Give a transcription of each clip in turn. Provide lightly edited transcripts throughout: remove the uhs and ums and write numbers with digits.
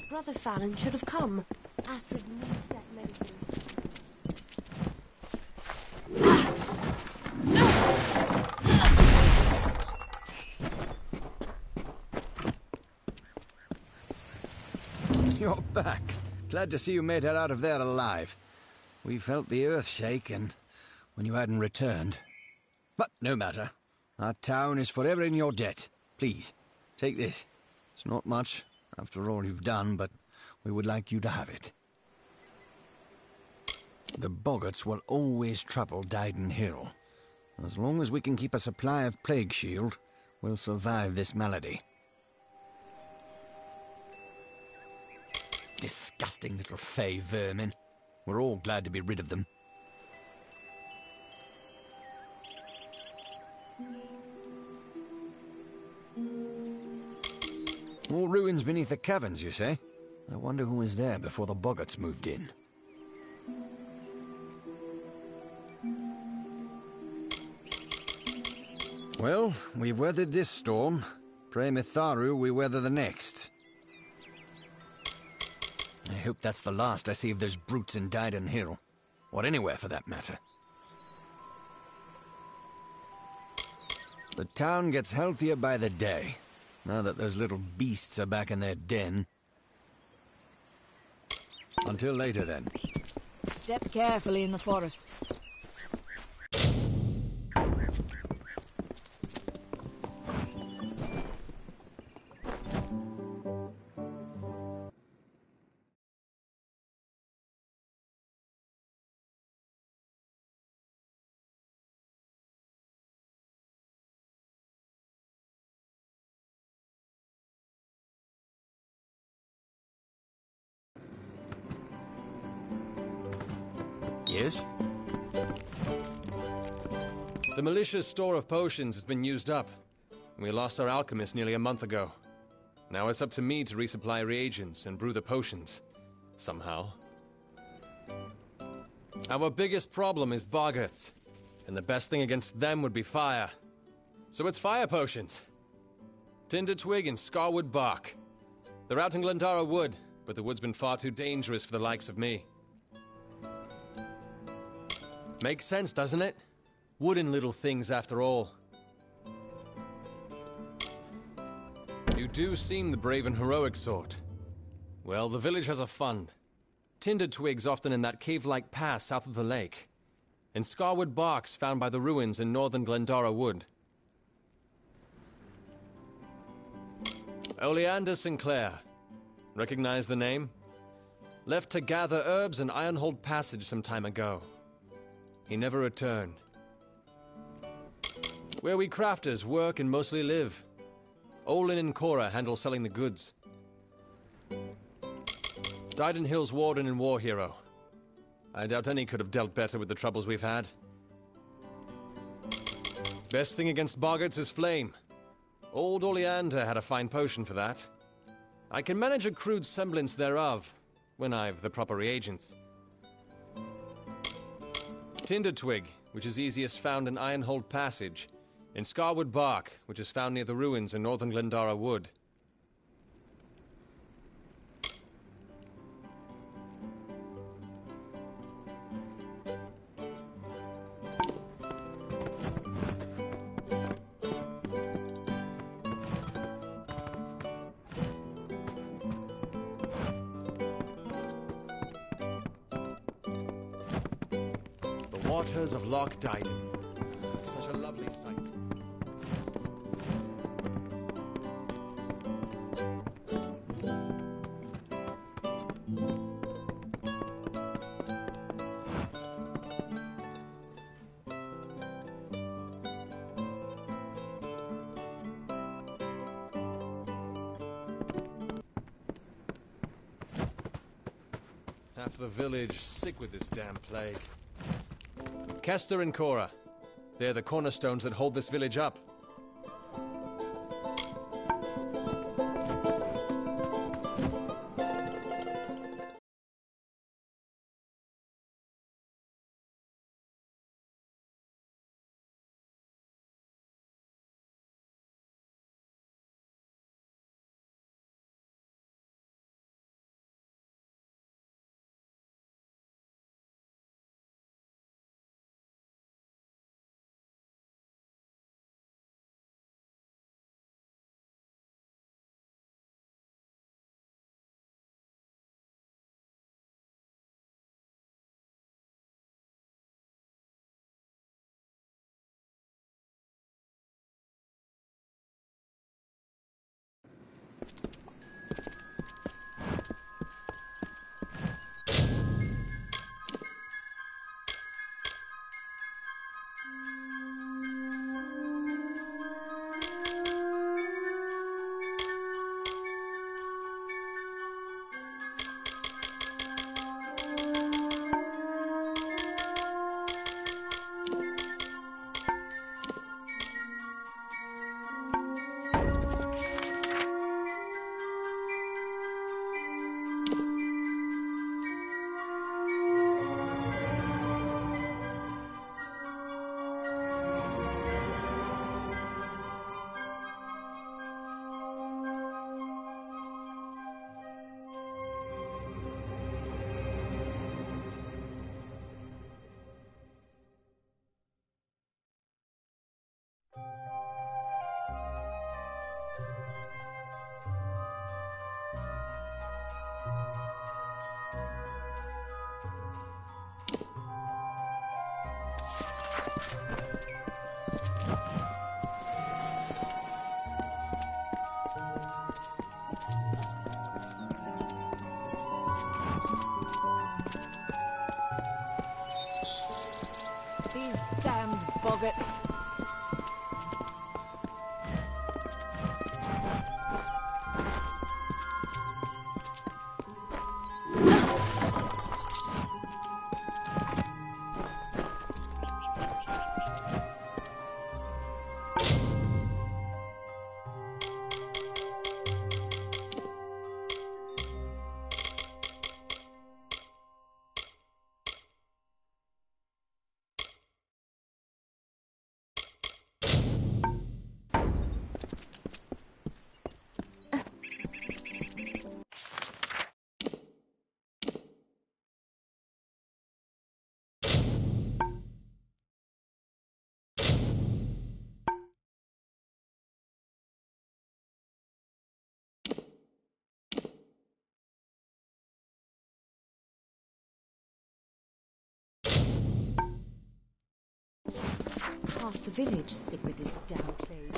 Brother Fallon should have come. Astrid needs that medicine. You're back. Glad to see you made it out of there alive. We felt the earth shake and when you hadn't returned. But no matter. Our town is forever in your debt. Please, take this. It's not much, after all you've done, but we would like you to have it. The boggarts will always trouble Dyden Hill. As long as we can keep a supply of Plague Shield, we'll survive this malady. Disgusting little fey vermin. We're all glad to be rid of them. More ruins beneath the caverns, you say? I wonder who was there before the boggarts moved in. Well, we've weathered this storm. Pray Mitharu we weather the next. I hope that's the last I see of those brutes in Dyden Hill. Or anywhere, for that matter. The town gets healthier by the day, now that those little beasts are back in their den. Until later, then. Step carefully in the forest. Yes? The militia's store of potions has been used up. We lost our alchemist nearly a month ago. Now it's up to me to resupply reagents and brew the potions. Somehow. Our biggest problem is boggarts, and the best thing against them would be fire. So it's fire potions. Tinder twig and scarwood bark. They're out in Glendara Wood, but the wood's been far too dangerous for the likes of me. Makes sense, doesn't it? Wooden little things, after all. You do seem the brave and heroic sort. Well, the village has a fund. Tinder twigs often in that cave-like pass south of the lake. And scarwood barks found by the ruins in northern Glendara Wood. Oleander Sinclair. Recognize the name? Left to gather herbs in Ironhold Passage some time ago. He never returned. Where we crafters work and mostly live. Olin and Cora handle selling the goods. Dyden Hill's warden and war hero. I doubt any could have dealt better with the troubles we've had. Best thing against boggarts is flame. Old Oleander had a fine potion for that. I can manage a crude semblance thereof, when I've the proper reagents. Tinder twig, which is easiest found in Ironhold Passage, and scarwood bark, which is found near the ruins in northern Glendara Wood. Waters of Loch Dyden. Such a lovely sight. Half the village sick with this damn plague. Kester and Cora. They're the cornerstones that hold this village up. These damned boggarts. Half the village sick with this damn plague.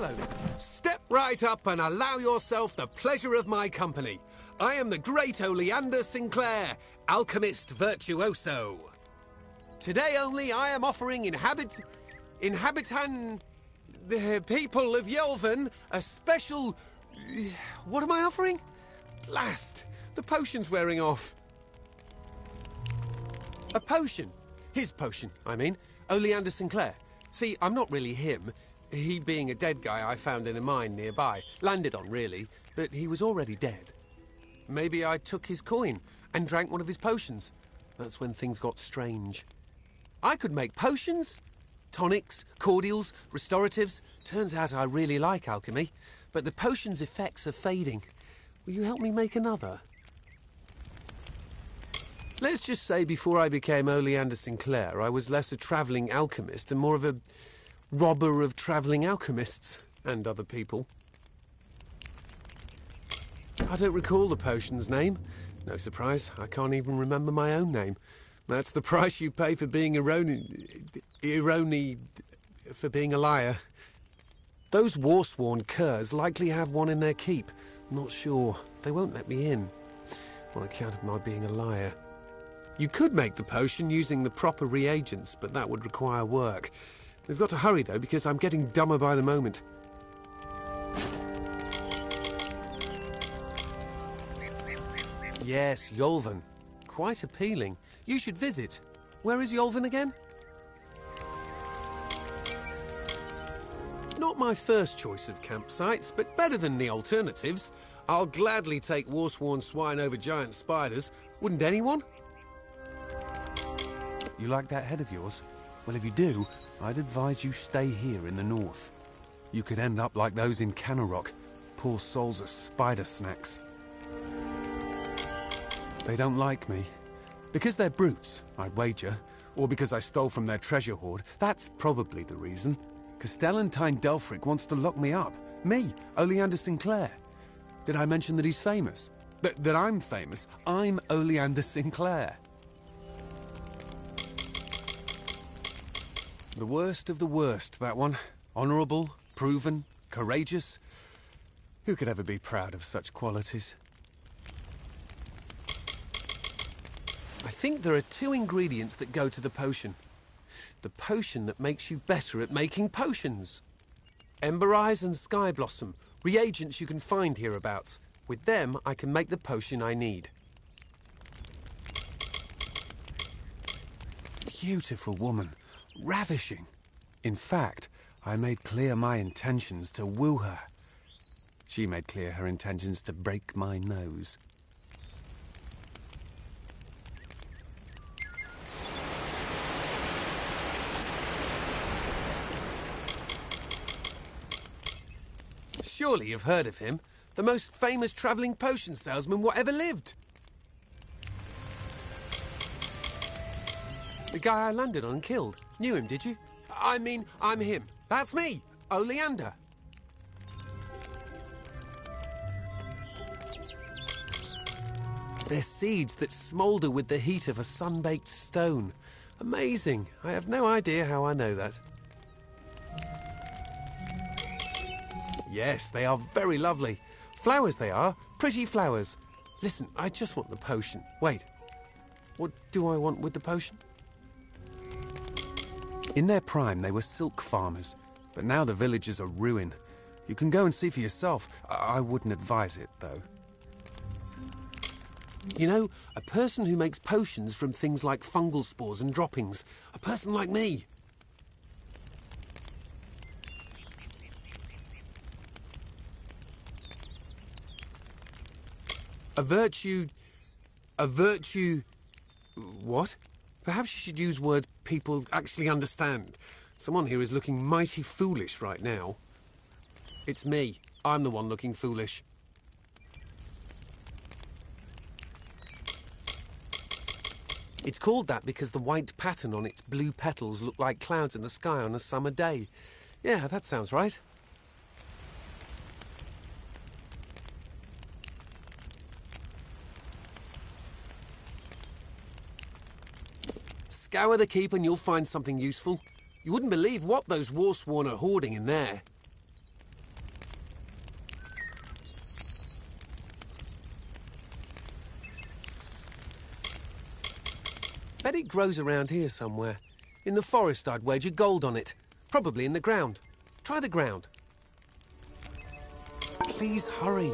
Hello there. Step right up and allow yourself the pleasure of my company. I am the great Oleander Sinclair, alchemist virtuoso. Today only I am offering the people of Yelvan a special... What am I offering? Blast! The potion's wearing off. A potion. His potion, I mean. Oleander Sinclair. See, I'm not really him. He being a dead guy I found in a mine nearby. Landed on, really, but he was already dead. Maybe I took his coin and drank one of his potions. That's when things got strange. I could make potions, tonics, cordials, restoratives. Turns out I really like alchemy, but the potion's effects are fading. Will you help me make another? Let's just say before I became Oleander Sinclair, I was less a travelling alchemist and more of a robber of travelling alchemists and other people. I don't recall the potion's name. No surprise, I can't even remember my own name. That's the price you pay for being for being a liar. Those war-sworn curs likely have one in their keep. Not sure. They won't let me in, on account of my being a liar. You could make the potion using the proper reagents, but that would require work. We've got to hurry, though, because I'm getting dumber by the moment. Yes, Yolvan. Quite appealing. You should visit. Where is Yolvan again? Not my first choice of campsites, but better than the alternatives. I'll gladly take war-sworn swine over giant spiders. Wouldn't anyone? You like that head of yours? Well, if you do, I'd advise you stay here in the north. You could end up like those in Canarok. Poor souls are spider snacks. They don't like me. Because they're brutes, I'd wager. Or because I stole from their treasure hoard. That's probably the reason. Castellantine Delphric wants to lock me up. Me, Oleander Sinclair. Did I mention that he's famous? That I'm famous? I'm Oleander Sinclair. The worst of the worst, that one. Honourable, proven, courageous. Who could ever be proud of such qualities? I think there are two ingredients that go to the potion. The potion that makes you better at making potions. Ember Eyes and Sky Blossom, reagents you can find hereabouts. With them, I can make the potion I need. Beautiful woman. Ravishing. In fact, I made clear my intentions to woo her. She made clear her intentions to break my nose. Surely you've heard of him. The most famous travelling potion salesman what ever lived. The guy I landed on and killed. Knew him, did you? I mean, I'm him. That's me, Oleander. They're seeds that smoulder with the heat of a sun-baked stone. Amazing. I have no idea how I know that. Yes, they are very lovely. Flowers they are. Pretty flowers. Listen, I just want the potion. Wait. What do I want with the potion? In their prime, they were silk farmers, but now the villages are ruin. You can go and see for yourself. I wouldn't advise it, though. You know, a person who makes potions from things like fungal spores and droppings. A person like me. A virtue... What? Perhaps you should use words people actually understand. Someone here is looking mighty foolish right now. It's me. I'm the one looking foolish. It's called that because the white pattern on its blue petals look like clouds in the sky on a summer day. Yeah, that sounds right. Scour the keep and you'll find something useful. You wouldn't believe what those Warsworn are hoarding in there. Bet it grows around here somewhere. In the forest, I'd wager gold on it. Probably in the ground. Try the ground. Please hurry.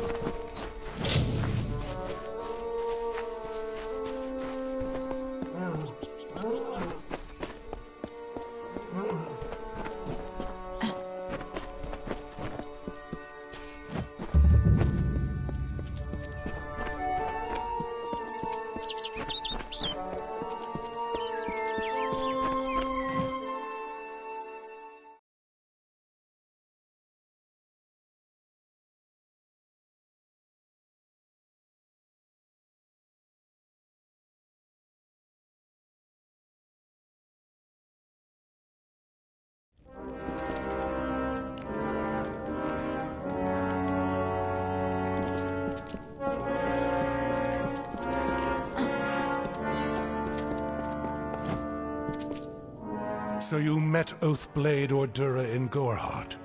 So you met Oathblade Ordura in Gorhart,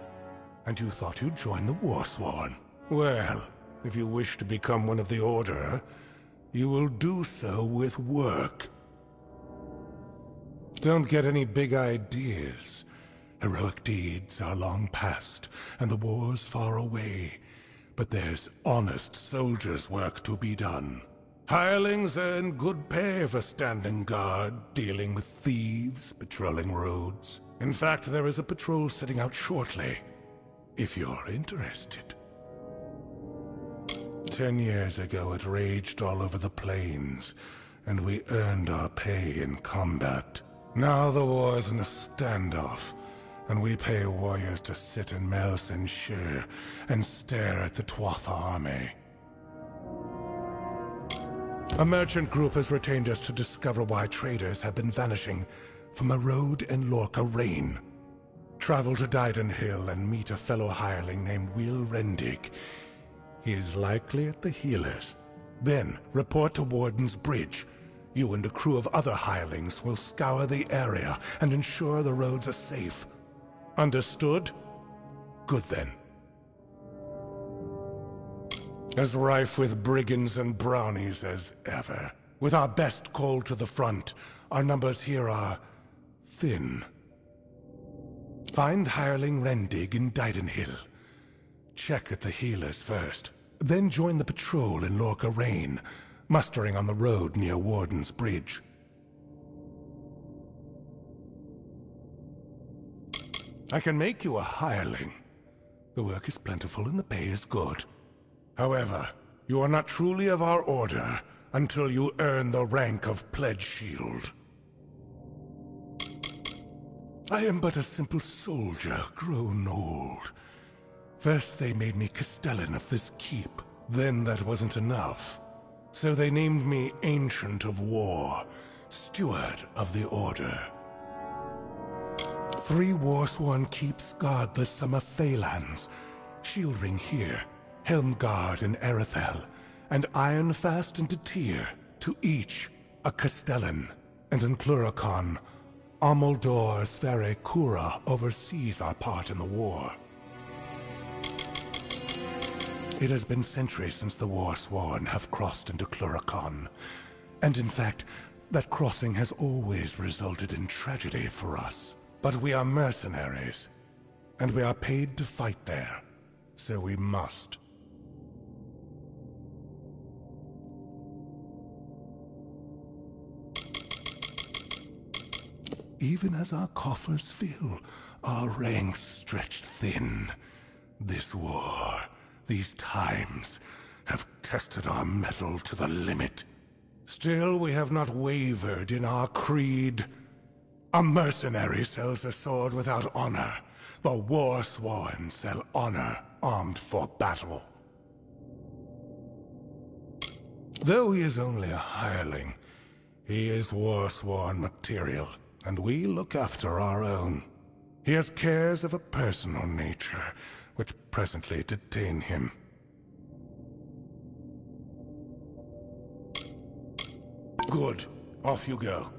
and you thought you'd join the Warsworn. Well, if you wish to become one of the Order, you will do so with work. Don't get any big ideas. Heroic deeds are long past, and the war's far away. But there's honest soldiers' work to be done. Hirelings earn good pay for standing guard, dealing with thieves, patrolling roads. In fact, there is a patrol setting out shortly, if you're interested. 10 years ago, it raged all over the plains, and we earned our pay in combat. Now the war's in a standoff, and we pay warriors to sit in Melsenshire and stare at the Tuatha army. A merchant group has retained us to discover why traders have been vanishing from a road in Lorca Rain. Travel to Dyden Hill and meet a fellow hireling named Will Rendig. He is likely at the healers. Then, report to Warden's Bridge. You and a crew of other hirelings will scour the area and ensure the roads are safe. Understood? Good then. As rife with brigands and brownies as ever. With our best called to the front, our numbers here are thin. Find hireling Rendig in Dyden Hill. Check at the healers first. Then join the patrol in Lorca Rain, mustering on the road near Warden's Bridge. I can make you a hireling. The work is plentiful and the pay is good. However, you are not truly of our order until you earn the rank of Pledge Shield. I am but a simple soldier, grown old. First they made me Castellan of this keep. Then that wasn't enough. So they named me Ancient of War, Steward of the Order. 3 Warsworn keeps guard the Summer Phalanx. Shieldring here, Helmguard in Erethel, and Ironfast in Detir, to each a Castellan. And in Cluracon, Amalur Sverre Kura oversees our part in the war. It has been centuries since the Warsworn have crossed into Cluracon, and in fact, that crossing has always resulted in tragedy for us. But we are mercenaries, and we are paid to fight there, so we must. Even as our coffers fill, our ranks stretched thin. This war, these times, have tested our mettle to the limit. Still, we have not wavered in our creed. A mercenary sells a sword without honor. The Warsworn sell honor armed for battle. Though he is only a hireling, he is Warsworn material, and we look after our own. He has cares of a personal nature, which presently detain him. Good. Off you go.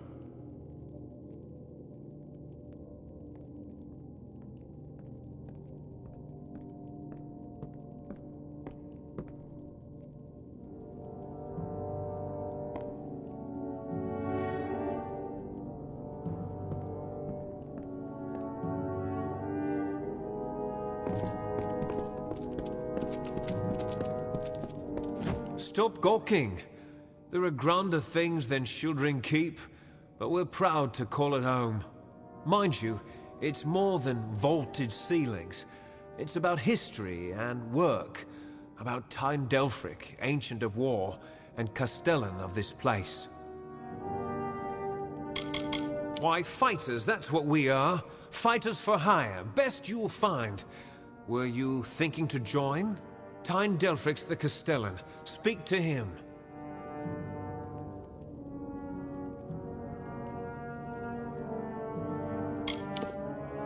Stop gawking. There are grander things than Shieldring Keep, but we're proud to call it home. Mind you, it's more than vaulted ceilings. It's about history and work, about Tyne Delphric, Ancient of War, and Castellan of this place. Why, fighters, that's what we are. Fighters for hire, best you'll find. Were you thinking to join? Tyne Delphric's the Castellan. Speak to him.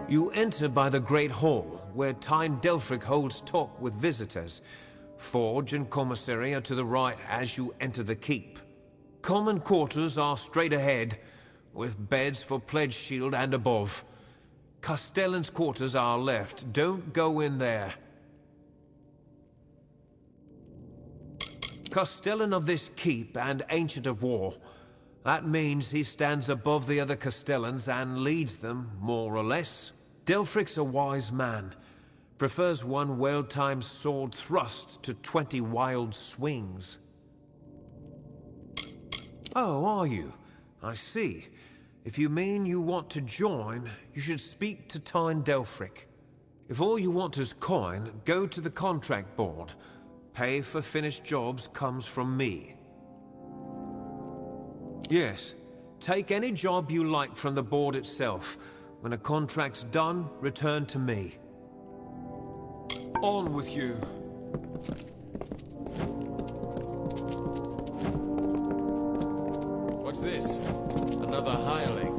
You enter by the Great Hall, where Tyne Delphric holds talk with visitors. Forge and commissary are to the right as you enter the keep. Common quarters are straight ahead, with beds for Pledge Shield and above. Castellan's quarters are left. Don't go in there. Castellan of this keep and Ancient of War. That means he stands above the other Castellans and leads them, more or less. Delphric's a wise man. Prefers one well-timed sword thrust to 20 wild swings. Oh, are you? I see. If you mean you want to join, you should speak to Tyne Delphric. If all you want is coin, go to the contract board. Pay for finished jobs comes from me. Yes, take any job you like from the board itself. When a contract's done, return to me. On with you. What's this? Another hireling?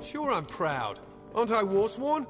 Sure I'm proud. Aren't I warsworn?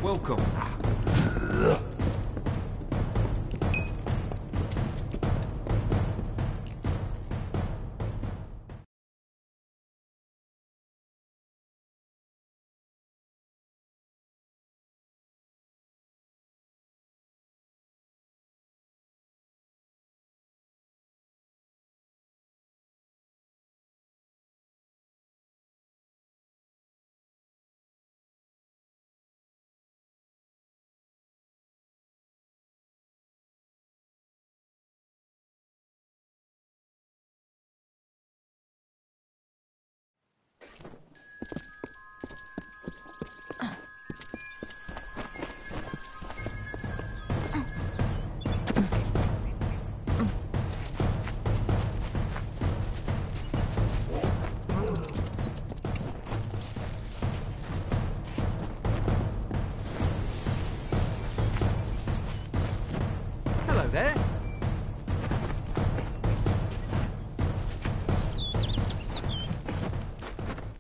Welcome. Hello there.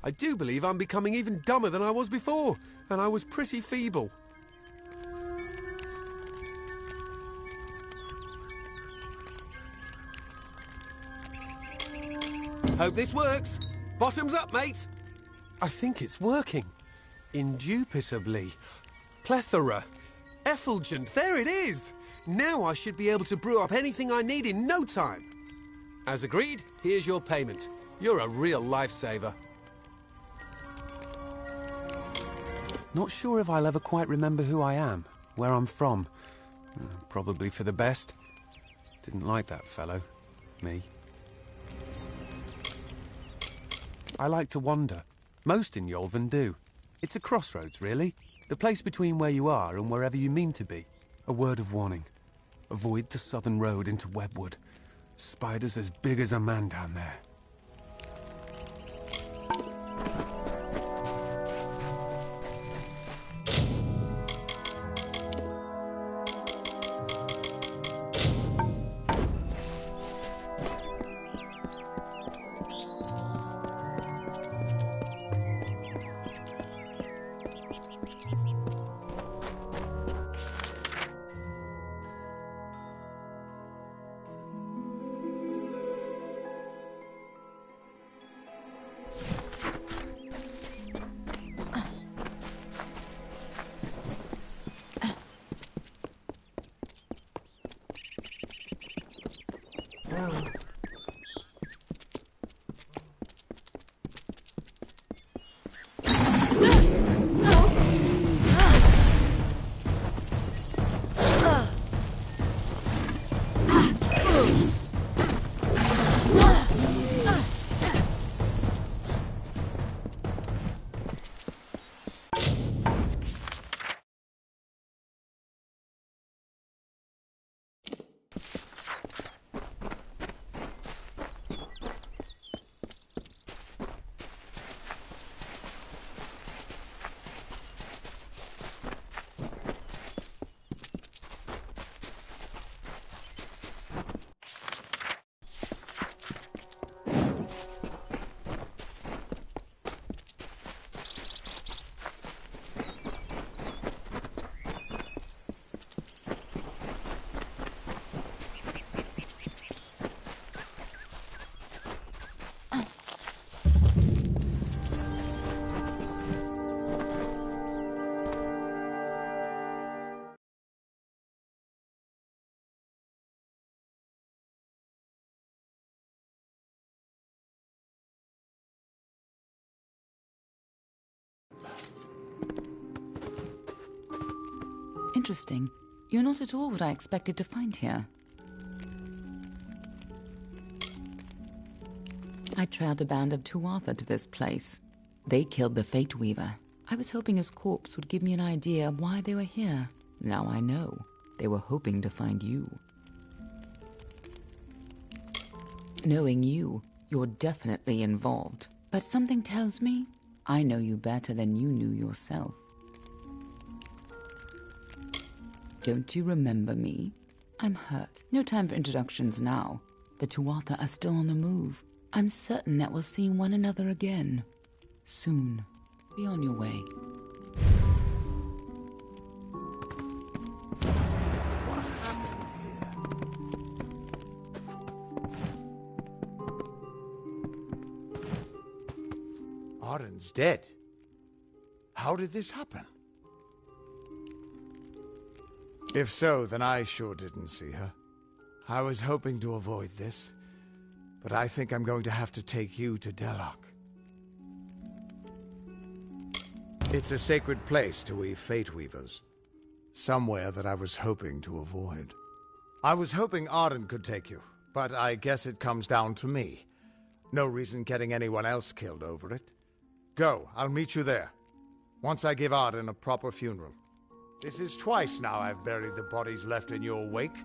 I do believe I'm becoming even dumber than I was before, and I was pretty feeble. Hope this works. Bottoms up, mate. I think it's working. Indubitably. Plethora. Effulgent, there it is! Now I should be able to brew up anything I need in no time. As agreed, here's your payment. You're a real lifesaver. Not sure if I'll ever quite remember who I am, where I'm from. Probably for the best. Didn't like that fellow. Me. I like to wander. Most in Yolven do. It's a crossroads, really. The place between where you are and wherever you mean to be. A word of warning. Avoid the southern road into Webwood. Spiders as big as a man down there. Interesting. You're not at all what I expected to find here. I trailed a band of Tuatha to this place. They killed the Fate Weaver. I was hoping his corpse would give me an idea of why they were here. Now I know. They were hoping to find you. Knowing you, you're definitely involved. But something tells me I know you better than you knew yourself. Don't you remember me? I'm hurt. No time for introductions now. The Tuatha are still on the move. I'm certain that we'll see one another again. Soon. Be on your way. What happened here? Arden's dead. How did this happen? If so, then I sure didn't see her. I was hoping to avoid this, but I think I'm going to have to take you to Delok. It's a sacred place to we Fate Weavers. Somewhere that I was hoping to avoid. I was hoping Arden could take you, but I guess it comes down to me. No reason getting anyone else killed over it. Go, I'll meet you there. Once I give Arden a proper funeral. This is twice now I've buried the bodies left in your wake.